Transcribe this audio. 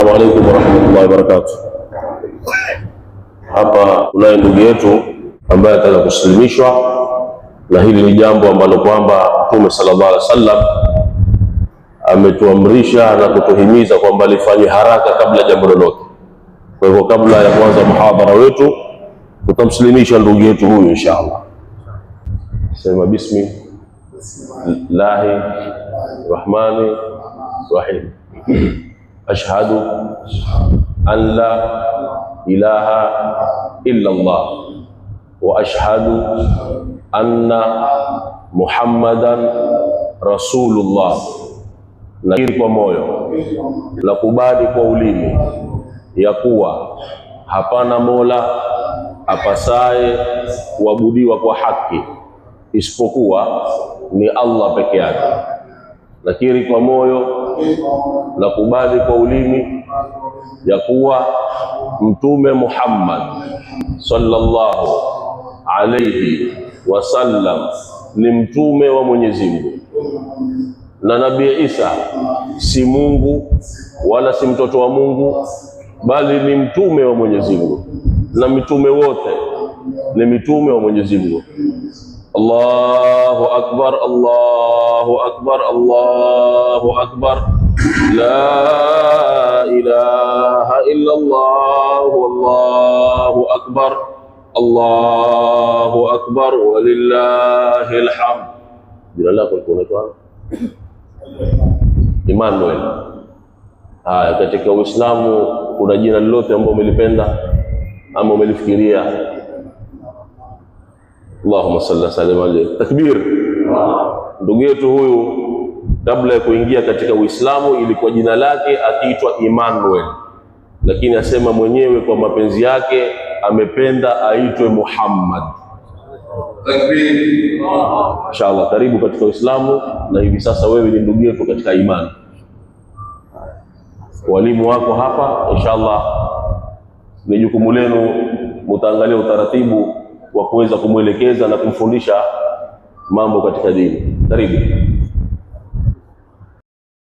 Assalamu alaykum warahmatullahi wabarakatuh. Hapa kunaye ndugu yetu ambaye ataka kuslimishwa, na hili ni jambo ambalo kwamba Mtume sallallahu alaihi wasallam ametuamrisha na kutuhimiza kwamba lifanywe haraka kabla jambo lolote. Kwa hivyo kabla ya kuanza muhadhara wetu tutamslimisha ndugu yetu huyu inshallah. Sema bismillahir rahmanir rahim. Ashhadu an la ilaha illa Allah wa ashhadu anna Muhammadan Rasulullah. Nakiri kwa moyo na kubali kwa ulimi ya kuwa hapana mola apasaye kuabudiwa kwa haki isipokuwa ni Allah peke yake. Nakiri kwa moyo na kubali kwa ulimi ya kuwa Mtume Muhammad sallallahu alayhi wasallam ni mtume wa Mwenyezi Mungu, na Nabii Isa si Mungu wala si mtoto wa Mungu, bali ni mtume wa Mwenyezi Mungu, na mitume wote ni mitume wa Mwenyezi Mungu. Allahu akbar, Allahu akbar, Allahu akbar. La ilaha illa Allah, wallahu akbar, Allahu akbar, walillahil hamd. Jina lako linaitwa Emmanuel. Katika Uislamu kuna jina lolote ambalo umelipenda ama umelifikiria? Allahumma salli sallam alayhi. Takbir. Ndugu yetu huyu kabla ya kuingia katika Uislamu ilikuwa jina lake akiitwa Emmanuel, lakini asema mwenyewe kwa mapenzi yake amependa aitwe Muhammad. Takbir. Inshallah, karibu katika Uislamu, na hivi sasa wewe ni ndugu yetu katika imani. Walimu wako hapa, inshallah ni jukumu lenu mtaangalia utaratibu wa kuweza kumwelekeza na kumfundisha mambo katika dini. Karibu.